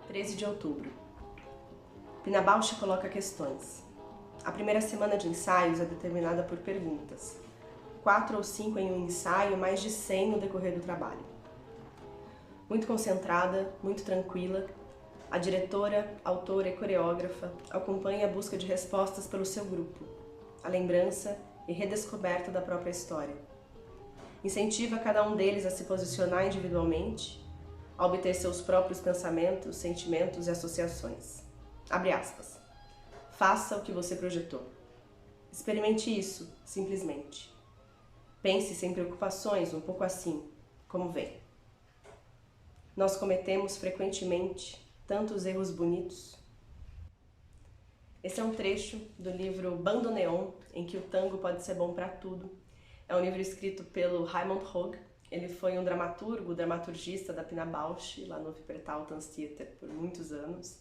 13 de outubro. Pina Bausch coloca questões. A primeira semana de ensaios é determinada por perguntas. 4 ou 5 em um ensaio, mais de 100 no decorrer do trabalho. Muito concentrada, muito tranquila, a diretora, autora e coreógrafa acompanha a busca de respostas pelo seu grupo, a lembrança e redescoberta da própria história. Incentiva cada um deles a se posicionar individualmente, a obter seus próprios pensamentos, sentimentos e associações. Abre aspas. Faça o que você projetou. Experimente isso, simplesmente. Pense sem preocupações, um pouco assim, como vem. Nós cometemos frequentemente tantos erros bonitos. Esse é um trecho do livro Bandoneon, em que o tango pode ser bom para tudo. É um livro escrito pelo Raimund Hoog. Ele foi um dramaturgista da Pina Bausch, lá no Wuppertal Tanztheater, por muitos anos.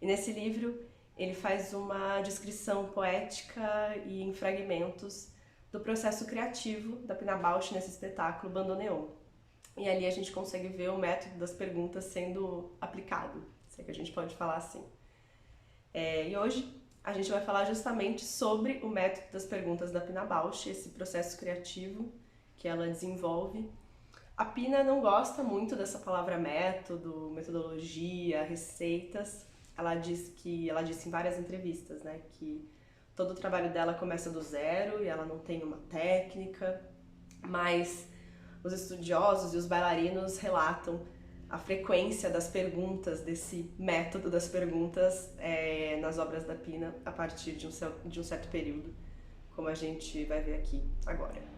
E nesse livro ele faz uma descrição poética e em fragmentos do processo criativo da Pina Bausch nesse espetáculo Bandoneon. E ali a gente consegue ver o método das perguntas sendo aplicado, se é que a gente pode falar assim. E hoje a gente vai falar justamente sobre o método das perguntas da Pina Bausch, esse processo criativo que ela desenvolve. A Pina não gosta muito dessa palavra método, metodologia, receitas. Ela disse em várias entrevistas, né, que todo o trabalho dela começa do zero e ela não tem uma técnica, mas os estudiosos e os bailarinos relatam a frequência das perguntas, desse método das perguntas nas obras da Pina a partir de um certo período, como a gente vai ver aqui agora.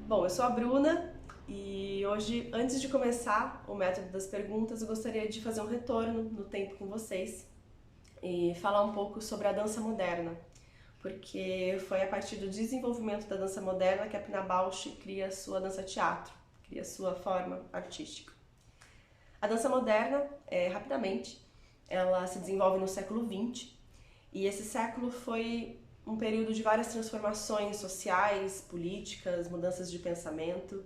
Bom, eu sou a Bruna e hoje, antes de começar o método das perguntas, eu gostaria de fazer um retorno no tempo com vocês e falar um pouco sobre a dança moderna, porque foi a partir do desenvolvimento da dança moderna que a Pina Bausch cria sua dança-teatro, cria sua forma artística. A dança moderna, rapidamente, ela se desenvolve no século XX e esse século foi um período de várias transformações sociais, políticas, mudanças de pensamento.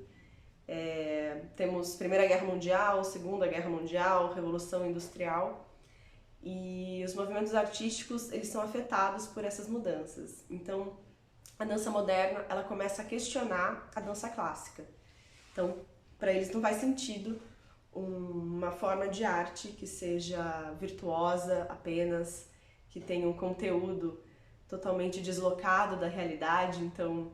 Temos Primeira Guerra Mundial, Segunda Guerra Mundial, Revolução Industrial e os movimentos artísticos eles são afetados por essas mudanças. Então, a dança moderna ela começa a questionar a dança clássica. Então, para eles não faz sentido uma forma de arte que seja virtuosa apenas, que tenha um conteúdo totalmente deslocado da realidade. Então,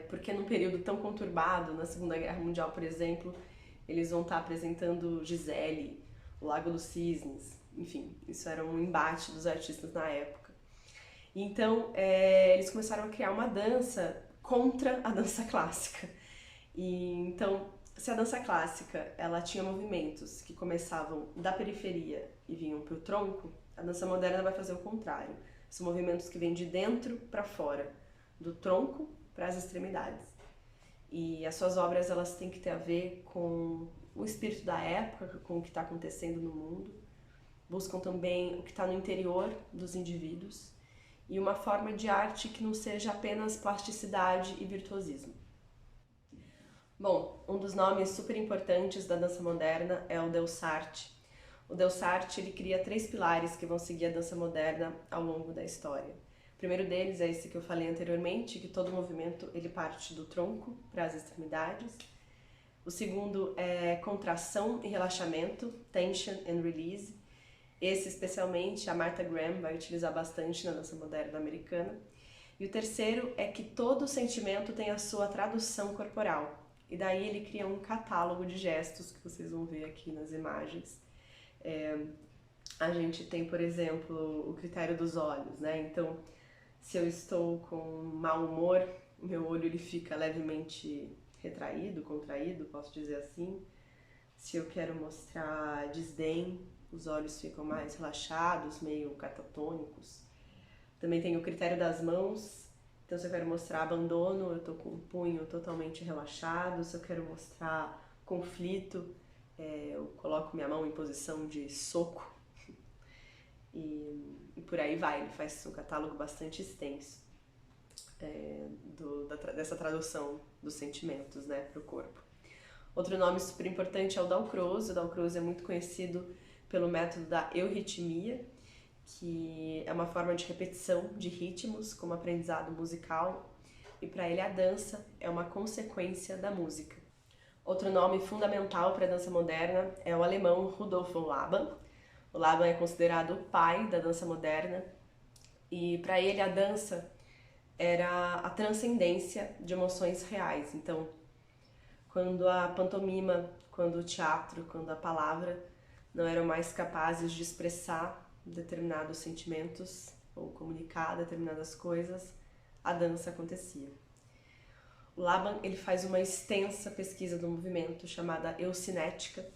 porque num período tão conturbado, na Segunda Guerra Mundial, por exemplo, eles vão estar apresentando Gisele, o Lago dos Cisnes, enfim, isso era um embate dos artistas na época. Então, eles começaram a criar uma dança contra a dança clássica. Então, se a dança clássica ela tinha movimentos que começavam da periferia e vinham para o tronco, a dança moderna vai fazer o contrário. São movimentos que vêm de dentro para fora, do tronco para as extremidades. E as suas obras elas têm que ter a ver com o espírito da época, com o que está acontecendo no mundo. Buscam também o que está no interior dos indivíduos e uma forma de arte que não seja apenas plasticidade e virtuosismo. Bom, um dos nomes super importantes da dança moderna é o Delsarte. O Delsarte ele cria 3 pilares que vão seguir a dança moderna ao longo da história. O primeiro deles é esse que eu falei anteriormente, que todo movimento ele parte do tronco para as extremidades. O segundo é contração e relaxamento, tension and release. Esse especialmente a Martha Graham vai utilizar bastante na dança moderna americana. E o terceiro é que todo sentimento tem a sua tradução corporal. E daí ele cria um catálogo de gestos que vocês vão ver aqui nas imagens. A gente tem, por exemplo, o critério dos olhos, né? Então, se eu estou com mau humor, o meu olho ele fica levemente retraído, contraído, posso dizer assim. Se eu quero mostrar desdém, os olhos ficam mais relaxados, meio catatônicos. Também tem o critério das mãos. Então, se eu quero mostrar abandono, eu estou com o punho totalmente relaxado. Se eu quero mostrar conflito, eu coloco minha mão em posição de soco. E por aí vai, ele faz um catálogo bastante extenso dessa tradução dos sentimentos, né, para o corpo. Outro nome super importante é o Dalcroze. O Dalcroze é muito conhecido pelo método da euritmia, que é uma forma de repetição de ritmos como aprendizado musical, e para ele a dança é uma consequência da música. Outro nome fundamental para a dança moderna é o alemão Rudolf von Laban. O Laban é considerado o pai da dança moderna, e para ele a dança era a transcendência de emoções reais. Então, quando a pantomima, quando o teatro, quando a palavra não eram mais capazes de expressar determinados sentimentos ou comunicar determinadas coisas, a dança acontecia. O Laban ele faz uma extensa pesquisa do movimento chamada eucinética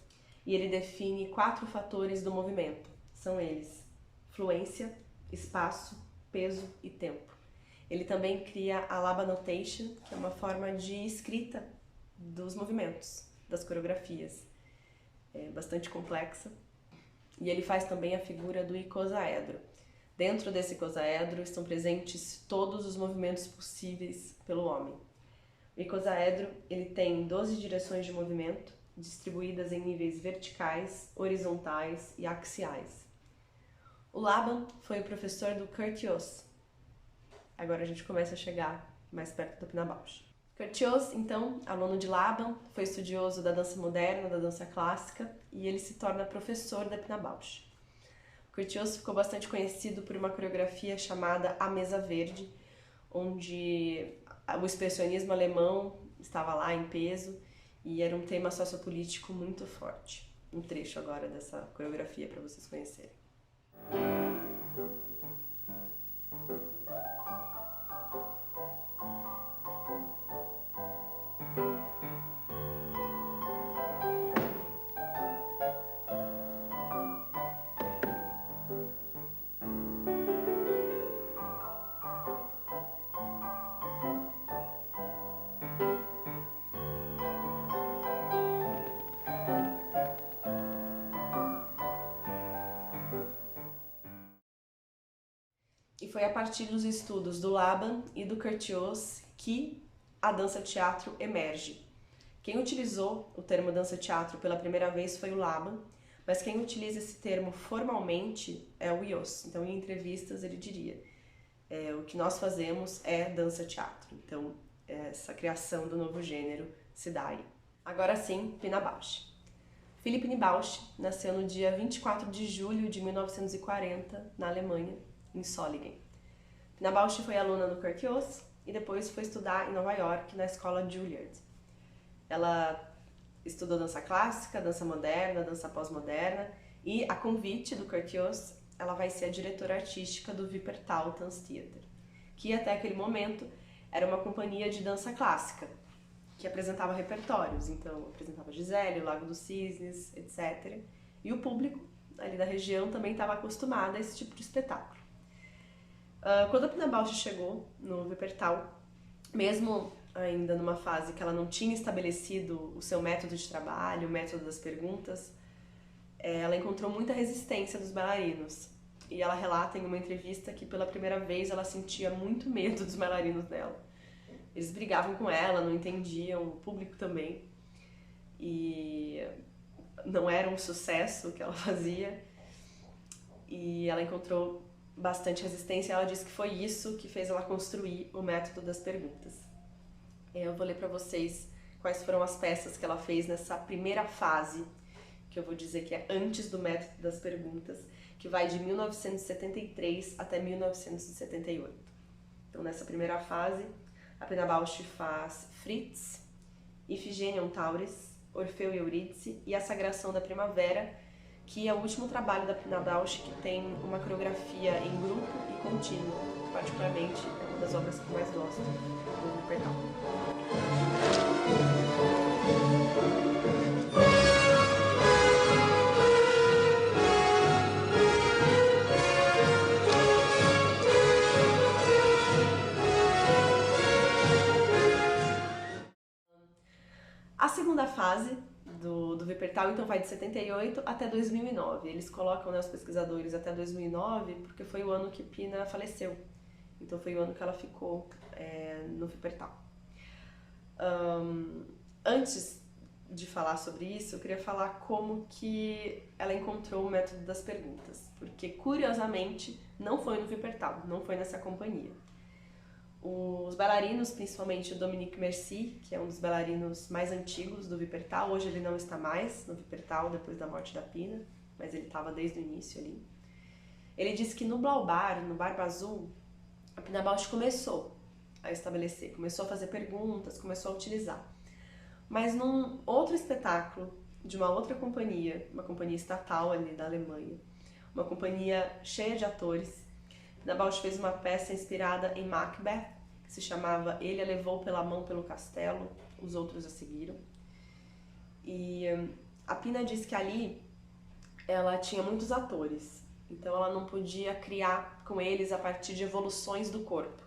e ele define 4 fatores do movimento. São eles: fluência, espaço, peso e tempo. Ele também cria a Laban Notation, que é uma forma de escrita dos movimentos, das coreografias. É bastante complexa. E ele faz também a figura do icosaedro. Dentro desse icosaedro estão presentes todos os movimentos possíveis pelo homem. O icosaedro ele tem 12 direções de movimento, distribuídas em níveis verticais, horizontais e axiais. O Laban foi o professor do Kurt Jooss. Agora a gente começa a chegar mais perto do Pina Bausch. Kurt Jooss, então, aluno de Laban, foi estudioso da dança moderna, da dança clássica, e ele se torna professor da Pina Bausch. Kurt Jooss ficou bastante conhecido por uma coreografia chamada A Mesa Verde, onde o expressionismo alemão estava lá em peso e era um tema sociopolítico muito forte. Um trecho agora dessa coreografia para vocês conhecerem. E foi a partir dos estudos do Laban e do Kurt Jooss que a dança-teatro emerge. Quem utilizou o termo dança-teatro pela primeira vez foi o Laban, mas quem utiliza esse termo formalmente é o Jooss. Então, em entrevistas, ele diria: o que nós fazemos é dança-teatro. Então, essa criação do novo gênero se dá aí. Agora sim, Pina Bausch. Philipp Bausch nasceu no dia 24 de julho de 1940, na Alemanha, em Solingen. Pina Bausch foi aluna do Kurt Jooss e depois foi estudar em Nova York, na escola Juilliard. Ela estudou dança clássica, dança moderna, dança pós-moderna e, a convite do Kurt Jooss, ela vai ser a diretora artística do Wuppertal Tanztheater, que até aquele momento era uma companhia de dança clássica, que apresentava repertórios, então apresentava Gisele, o Lago dos Cisnes, etc. E o público ali da região também estava acostumado a esse tipo de espetáculo. Quando a Pina Bausch chegou no Wuppertal, mesmo ainda numa fase que ela não tinha estabelecido o seu método de trabalho, o método das perguntas, ela encontrou muita resistência dos bailarinos. E ela relata em uma entrevista que pela primeira vez ela sentia muito medo dos bailarinos dela. Eles brigavam com ela, não entendiam, o público também. E não era um sucesso o que ela fazia. E ela encontrou bastante resistência, ela disse que foi isso que fez ela construir o método das perguntas. Eu vou ler para vocês quais foram as peças que ela fez nessa primeira fase, que eu vou dizer que é antes do método das perguntas, que vai de 1973 até 1978. Então, nessa primeira fase, a Pina Bausch faz Fritz, Iphigênia Tauris, Orfeu e Eurídice e a Sagração da Primavera, que é o último trabalho da Pina Bausch que tem uma coreografia em grupo e contínua. Particularmente, é uma das obras que eu mais gosto do Wuppertal. A segunda fase do Wuppertal, então, vai de 78 até 2009. Eles colocam, né, os pesquisadores até 2009 porque foi o ano que Pina faleceu. Então foi o ano que ela ficou no Wuppertal. Antes de falar sobre isso, eu queria falar como que ela encontrou o método das perguntas. Porque, curiosamente, não foi no Wuppertal, não foi nessa companhia. Os bailarinos, principalmente o Dominique Merci, que é um dos bailarinos mais antigos do Wuppertal, hoje ele não está mais no Wuppertal depois da morte da Pina, mas ele estava desde o início ali. Ele disse que no Blau Bar, no Barba Azul, a Pina Bausch começou a estabelecer, começou a fazer perguntas, começou a utilizar. Mas num outro espetáculo de uma outra companhia, uma companhia estatal ali da Alemanha, uma companhia cheia de atores, Pina Bausch fez uma peça inspirada em Macbeth, que se chamava Ele a levou pela mão pelo castelo, os outros a seguiram. E a Pina disse que ali ela tinha muitos atores, então ela não podia criar com eles a partir de evoluções do corpo.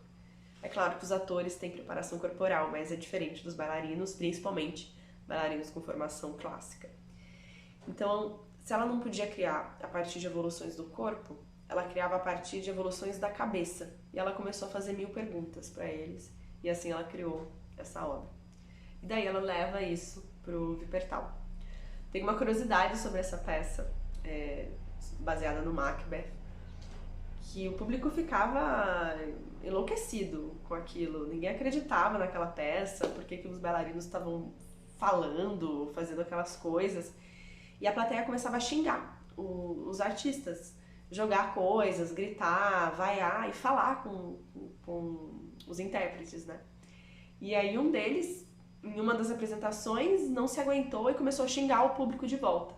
É claro que os atores têm preparação corporal, mas é diferente dos bailarinos, principalmente bailarinos com formação clássica. Então, se ela não podia criar a partir de evoluções do corpo, ela criava a partir de evoluções da cabeça. E ela começou a fazer 1000 perguntas para eles. E assim ela criou essa obra. E daí ela leva isso pro Wuppertal. Tem uma curiosidade sobre essa peça, baseada no Macbeth, que o público ficava enlouquecido com aquilo. Ninguém acreditava naquela peça, porque os bailarinos estavam falando, fazendo aquelas coisas. E a plateia começava a xingar os artistas, jogar coisas, gritar, vaiar e falar com os intérpretes, né? E aí um deles, em uma das apresentações, não se aguentou e começou a xingar o público de volta.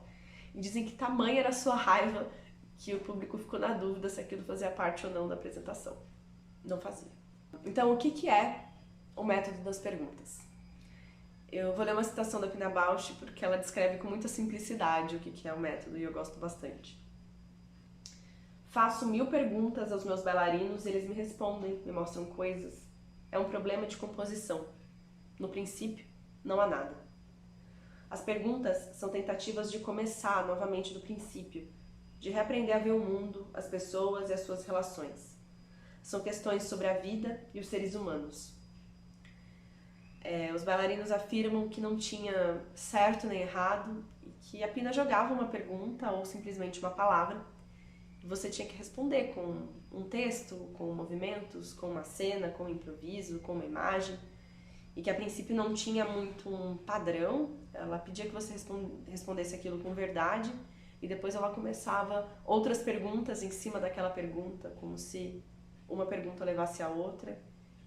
E dizem que tamanha era a sua raiva que o público ficou na dúvida se aquilo fazia parte ou não da apresentação. Não fazia. Então, o que é o método das perguntas? Eu vou ler uma citação da Pina Bausch porque ela descreve com muita simplicidade o que é o método e eu gosto bastante. Faço 1000 perguntas aos meus bailarinos e eles me respondem, me mostram coisas. É um problema de composição. No princípio, não há nada. As perguntas são tentativas de começar novamente do princípio, de reaprender a ver o mundo, as pessoas e as suas relações. São questões sobre a vida e os seres humanos. Os bailarinos afirmam que não tinha certo nem errado e que a Pina jogava uma pergunta ou simplesmente uma palavra e você tinha que responder com um texto, com movimentos, com uma cena, com um improviso, com uma imagem, e que a princípio não tinha muito um padrão. Ela pedia que você respondesse aquilo com verdade e depois ela começava outras perguntas em cima daquela pergunta, como se uma pergunta levasse a outra,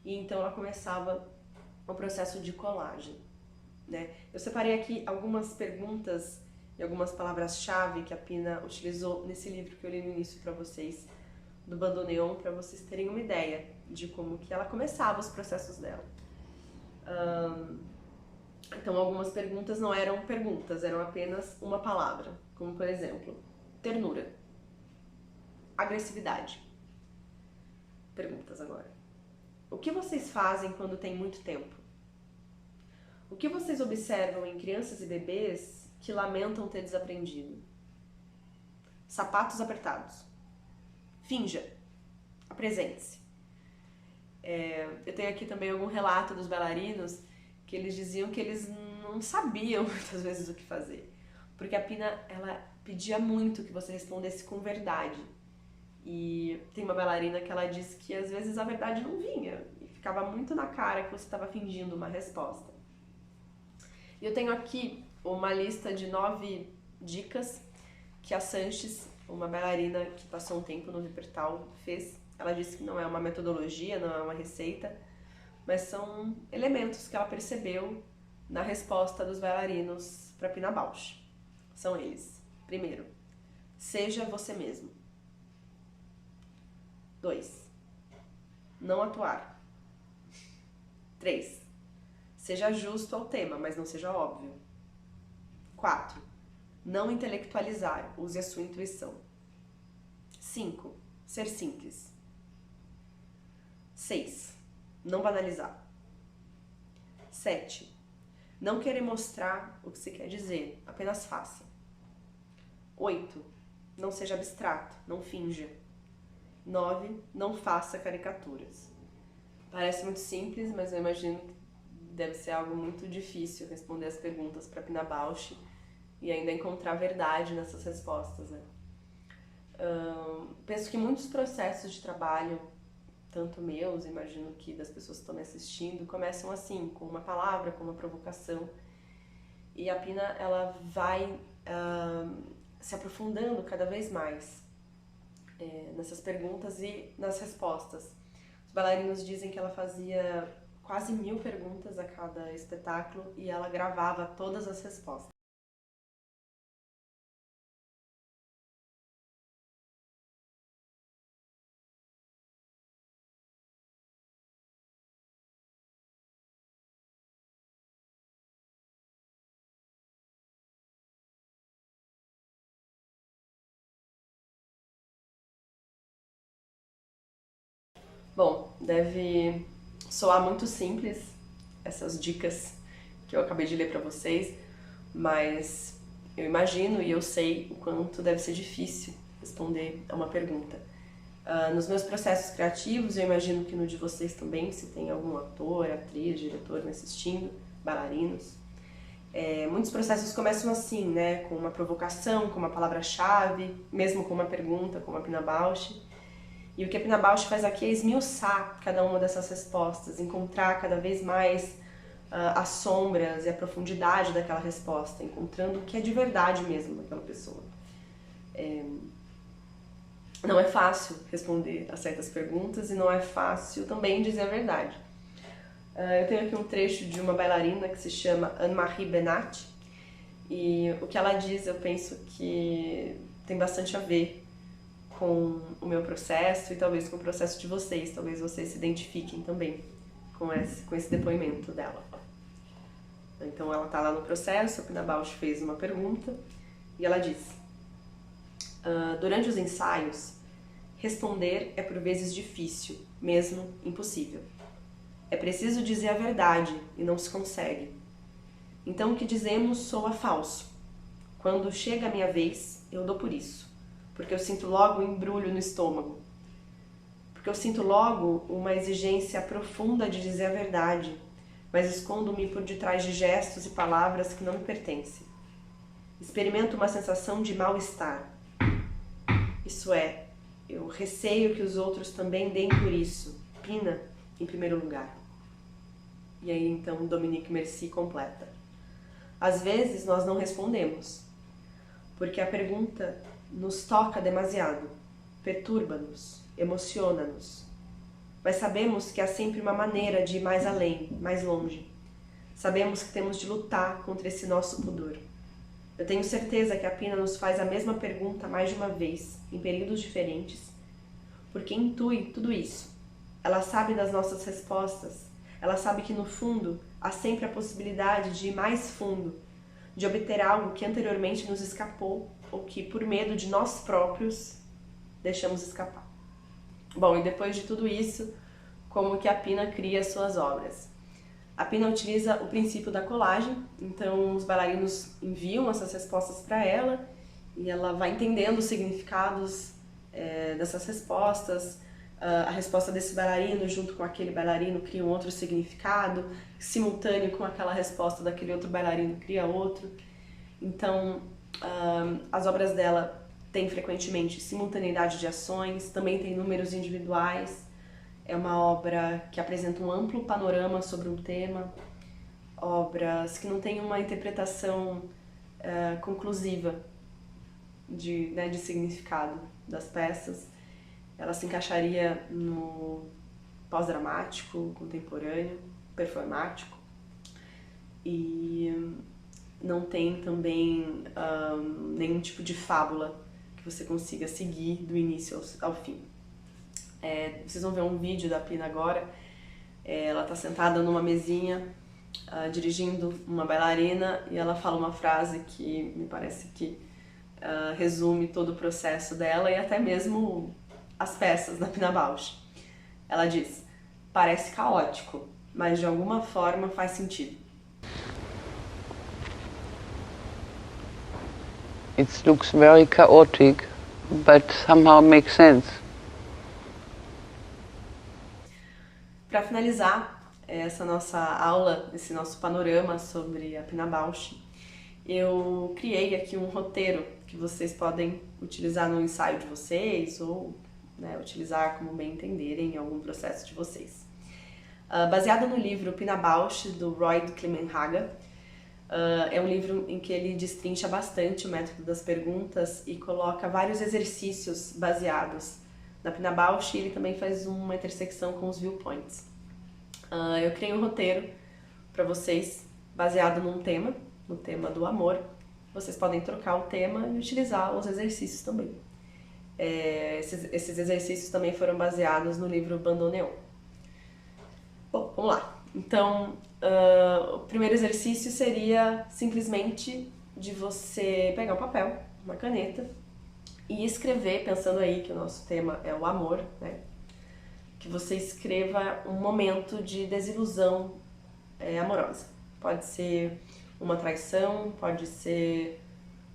e então ela começava o processo de colagem, né? Eu separei aqui algumas perguntas e algumas palavras-chave que a Pina utilizou nesse livro que eu li no início para vocês, do Bandoneon, para vocês terem uma ideia de como que ela começava os processos dela. Então, algumas perguntas não eram perguntas, eram apenas uma palavra, como por exemplo, ternura, agressividade. Perguntas agora. O que vocês fazem quando tem muito tempo? O que vocês observam em crianças e bebês que lamentam ter desaprendido? Sapatos apertados. Finja. Apresente-se. Eu tenho aqui também algum relato dos bailarinos que eles diziam que eles não sabiam muitas vezes o que fazer. Porque a Pina, ela pedia muito que você respondesse com verdade. E tem uma bailarina que ela disse que às vezes a verdade não vinha e ficava muito na cara que você estava fingindo uma resposta. E eu tenho aqui uma lista de 9 dicas que a Sanches, uma bailarina que passou um tempo no Wuppertal, fez. Ela disse que não é uma metodologia, não é uma receita, mas são elementos que ela percebeu na resposta dos bailarinos para Pina Bausch. São eles. Primeiro, seja você mesmo. 2. Não atuar. 3. Seja justo ao tema, mas não seja óbvio. 4. Não intelectualizar, use a sua intuição. 5. Ser simples. 6. Não banalizar. 7. Não querer mostrar o que você quer dizer, apenas faça. 8. Não seja abstrato, não finja. 9. Não faça caricaturas. Parece muito simples, mas eu imagino que deve ser algo muito difícil responder as perguntas para Pina Bausch e ainda encontrar verdade nessas respostas, né? Penso que muitos processos de trabalho, tanto meus, imagino que das pessoas que estão me assistindo, começam assim, com uma palavra, com uma provocação. E a Pina, ela vai se aprofundando cada vez mais nessas perguntas e nas respostas. Os bailarinos dizem que ela fazia quase 1000 perguntas a cada espetáculo e ela gravava todas as respostas. Bom, deve soar muito simples essas dicas que eu acabei de ler para vocês, mas eu imagino e eu sei o quanto deve ser difícil responder a uma pergunta. Nos meus processos criativos, eu imagino que no de vocês também, se tem algum ator, atriz, diretor me assistindo, bailarinos. Muitos processos começam assim, né, com uma provocação, com uma palavra-chave, mesmo com uma pergunta, como a Pina Bausch. E o que a Pina Bausch faz aqui é esmiuçar cada uma dessas respostas, encontrar cada vez mais as sombras e a profundidade daquela resposta, encontrando o que é de verdade mesmo daquela pessoa. Não é fácil responder a certas perguntas e não é fácil também dizer a verdade. Eu tenho aqui um trecho de uma bailarina que se chama Anne-Marie Benat, e o que ela diz eu penso que tem bastante a ver com o meu processo e talvez com o processo de vocês. Talvez vocês se identifiquem também com esse depoimento dela. Então ela está lá no processo, a Pina Bausch fez uma pergunta e ela diz: durante os ensaios, responder é por vezes difícil, mesmo impossível. É preciso dizer a verdade e não se consegue. Então o que dizemos soa falso. Quando chega a minha vez, eu dou por isso. Porque eu sinto logo um embrulho no estômago. Porque eu sinto logo uma exigência profunda de dizer a verdade, mas escondo-me por detrás de gestos e palavras que não me pertencem. Experimento uma sensação de mal-estar. Isso é, eu receio que os outros também deem por isso. Pina, em primeiro lugar. E aí então Dominique Merci completa. Às vezes nós não respondemos, porque a pergunta nos toca demasiado, perturba-nos, emociona-nos. Mas sabemos que há sempre uma maneira de ir mais além, mais longe. Sabemos que temos de lutar contra esse nosso pudor. Eu tenho certeza que a Pina nos faz a mesma pergunta mais de uma vez, em períodos diferentes, porque intui tudo isso. Ela sabe das nossas respostas, ela sabe que no fundo há sempre a possibilidade de ir mais fundo, de obter algo que anteriormente nos escapou ou que, por medo de nós próprios, deixamos escapar. Bom, e depois de tudo isso, como que a Pina cria suas obras? A Pina utiliza o princípio da colagem, então os bailarinos enviam essas respostas para ela e ela vai entendendo os significados dessas respostas. A resposta desse bailarino junto com aquele bailarino cria um outro significado, simultâneo com aquela resposta daquele outro bailarino cria outro. Então, as obras dela têm frequentemente simultaneidade de ações, também tem números individuais. É uma obra que apresenta um amplo panorama sobre um tema, obras que não têm uma interpretação conclusiva de significado das peças. Ela se encaixaria no pós-dramático, contemporâneo, performático, e não tem também nenhum tipo de fábula que você consiga seguir do início ao fim. Vocês vão ver um vídeo da Pina agora. Ela está sentada numa mesinha, dirigindo uma bailarina, e ela fala uma frase que me parece que resume todo o processo dela e até mesmo as peças da Pina Bausch. Ela diz: parece caótico, mas de alguma forma faz sentido. It looks very chaotic, but somehow makes sense. Para finalizar, essa nossa aula, esse nosso panorama sobre a Pina Bausch, eu criei aqui um roteiro que vocês podem utilizar no ensaio de vocês ou, né, utilizar como bem entenderem em algum processo de vocês. Baseado no livro Pina Bausch, do Roy Klimenhaga, é um livro em que ele destrincha bastante o método das perguntas e coloca vários exercícios baseados na Pina Bausch, e ele também faz uma intersecção com os viewpoints. Eu criei um roteiro para vocês baseado no tema do amor. Vocês podem trocar o tema e utilizar os exercícios também. Esses exercícios também foram baseados no livro Bandoneon. Bom, vamos lá. Então, o primeiro exercício seria simplesmente de você pegar um papel, uma caneta e escrever, pensando aí que o nosso tema é o amor, né? Que você escreva um momento de desilusão amorosa. Pode ser uma traição, pode ser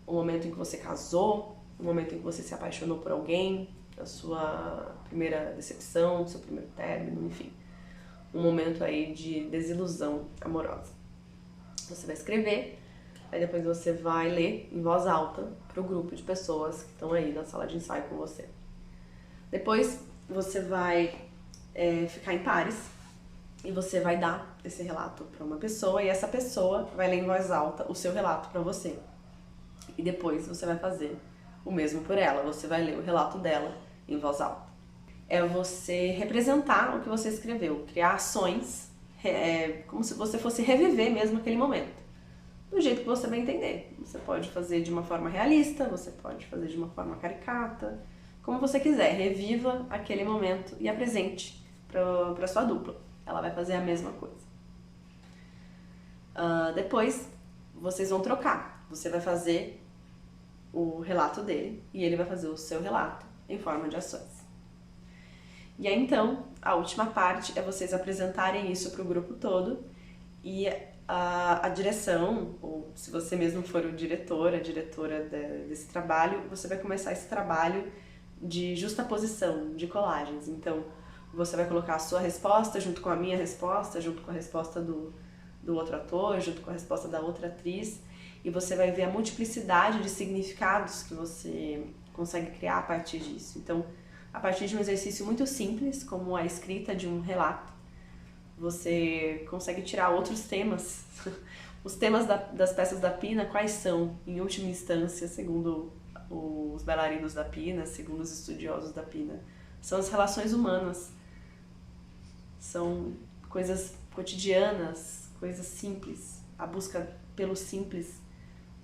um momento em que você casou, um momento em que você se apaixonou por alguém, a sua primeira decepção, seu primeiro término, enfim. Um momento aí de desilusão amorosa. Você vai escrever, aí depois você vai ler em voz alta para o grupo de pessoas que estão aí na sala de ensaio com você. Depois você vai ficar em pares e você vai dar esse relato para uma pessoa e essa pessoa vai ler em voz alta o seu relato para você. E depois você vai fazer o mesmo por ela, você vai ler o relato dela em voz alta. É você representar o que você escreveu, criar ações, como se você fosse reviver mesmo aquele momento, do jeito que você vai entender. Você pode fazer de uma forma realista, você pode fazer de uma forma caricata, como você quiser. Reviva aquele momento e apresente para sua dupla. Ela vai fazer a mesma coisa. Depois, vocês vão trocar. Você vai fazer o relato dele e ele vai fazer o seu relato em forma de ações. E aí, então, a última parte é vocês apresentarem isso para o grupo todo e a direção, ou se você mesmo for o diretor, a diretora desse trabalho, você vai começar esse trabalho de justaposição, de colagens. Então, você vai colocar a sua resposta junto com a minha resposta, junto com a resposta do outro ator, junto com a resposta da outra atriz, e você vai ver a multiplicidade de significados que você consegue criar a partir disso. Então, a partir de um exercício muito simples, como a escrita de um relato, você consegue tirar outros temas. Os temas das peças da Pina, quais são, em última instância, segundo os bailarinos da Pina, segundo os estudiosos da Pina? São as relações humanas. São coisas cotidianas, coisas simples. A busca pelo simples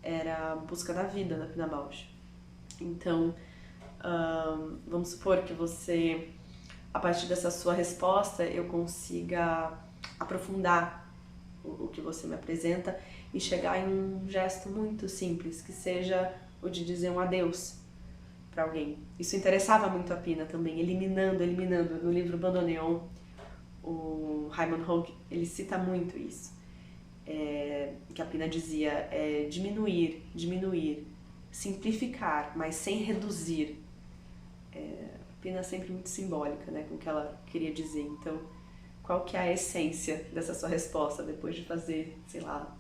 era a busca da vida da Pina Bausch. Então, vamos supor que você, a partir dessa sua resposta, eu consiga aprofundar o que você me apresenta e chegar em um gesto muito simples, que seja o de dizer um adeus para alguém. Isso interessava muito a Pina também, eliminando. No livro Bandoneon, o Raymond Hogue, ele cita muito isso, que a Pina dizia, diminuir, simplificar, mas sem reduzir. A Pina é sempre muito simbólica, né, com o que ela queria dizer. Então, qual que é a essência dessa sua resposta depois de fazer, sei lá,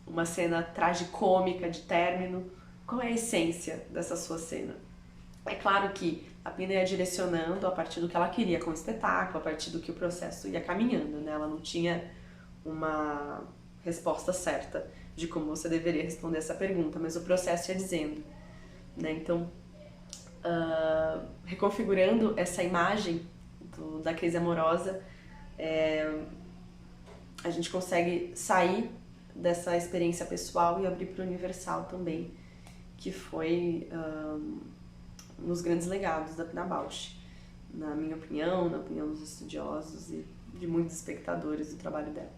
uma cena tragicômica de término? Qual é a essência dessa sua cena? É claro que a Pina ia direcionando a partir do que ela queria com o espetáculo, a partir do que o processo ia caminhando, né? Ela não tinha uma resposta certa de como você deveria responder essa pergunta, mas o processo ia dizendo, né? Então, reconfigurando essa imagem da crise amorosa, a gente consegue sair dessa experiência pessoal e abrir para o universal também, que foi um dos grandes legados da Pina Bausch, na minha opinião, na opinião dos estudiosos e de muitos espectadores do trabalho dela.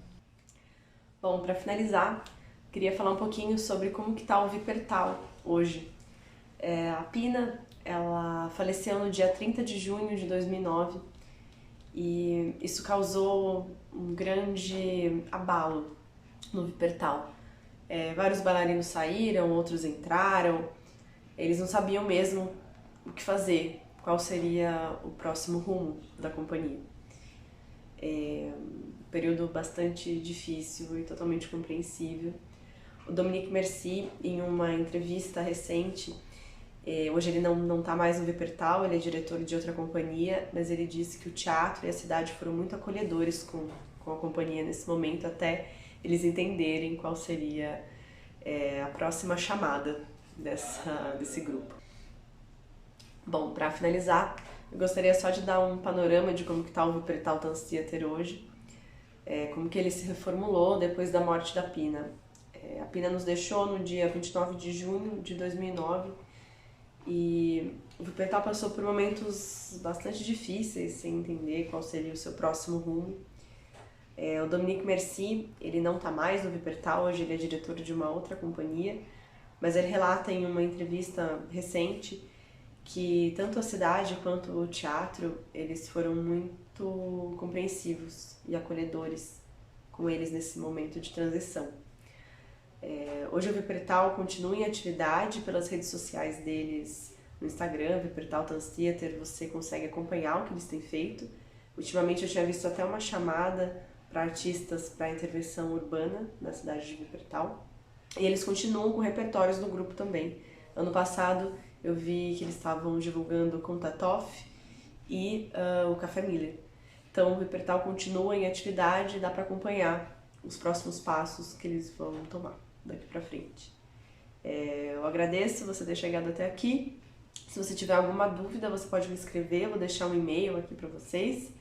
Bom, para finalizar, queria falar um pouquinho sobre como que está o Wippertal hoje. A Pina, ela faleceu no dia 30 de junho de 2009 e isso causou um grande abalo no Wippertal. Vários bailarinos saíram, outros entraram, eles não sabiam mesmo o que fazer, qual seria o próximo rumo da companhia. Um período bastante difícil e totalmente compreensível. O Dominique Merci, em uma entrevista recente, hoje ele não está mais no Wuppertal, ele é diretor de outra companhia, mas ele disse que o teatro e a cidade foram muito acolhedores com a companhia nesse momento, até eles entenderem qual seria a próxima chamada desse grupo. Bom, para finalizar, eu gostaria só de dar um panorama de como que está o Wuppertal Tanztheater hoje, como que ele se reformulou depois da morte da Pina. A Pina nos deixou no dia 29 de junho de 2009 e o Wuppertal passou por momentos bastante difíceis sem entender qual seria o seu próximo rumo. O Dominique Merci, ele não está mais no Wuppertal, hoje ele é diretor de uma outra companhia, mas ele relata em uma entrevista recente que tanto a cidade quanto o teatro, eles foram muito compreensivos e acolhedores com eles nesse momento de transição. Hoje o Wuppertal continua em atividade pelas redes sociais deles no Instagram, Wuppertal Tanztheater, você consegue acompanhar o que eles têm feito. Ultimamente eu tinha visto até uma chamada para artistas para intervenção urbana na cidade de Wuppertal. E eles continuam com repertórios do grupo também. Ano passado eu vi que eles estavam divulgando o Contatov e o Café Miller. Então o Wuppertal continua em atividade e dá para acompanhar os próximos passos que eles vão tomar daqui para frente. Eu agradeço você ter chegado até aqui. Se você tiver alguma dúvida, você pode me escrever, eu vou deixar um e-mail aqui para vocês.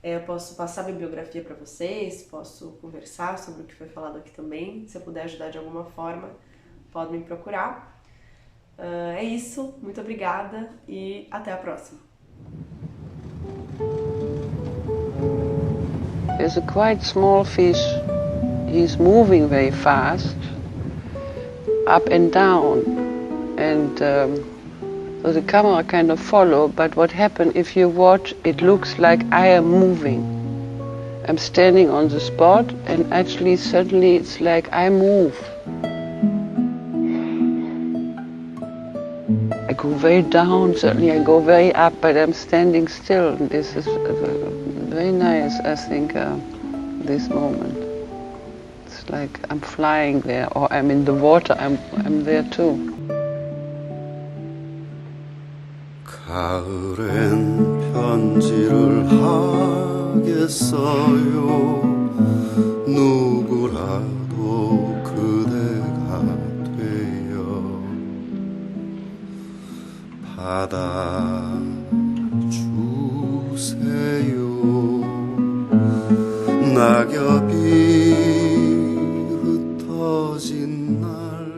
Eu posso passar a bibliografia para vocês, posso conversar sobre o que foi falado aqui também. Se eu puder ajudar de alguma forma, pode me procurar. É isso, muito obrigada e até a próxima. There's a quite small fish. He's moving very fast, up and down, and so the camera kind of follow, but what happens if you watch, it looks like I am moving. I'm standing on the spot and actually suddenly it's like I move. I go very down, suddenly I go very up, but I'm standing still. This is very nice, I think, this moment. It's like I'm flying there, or I'm in the water, I'm there too. 가을엔 편지를 하겠어요. 누구라도 그대가 되어 받아주세요. 낙엽이 흩어진 날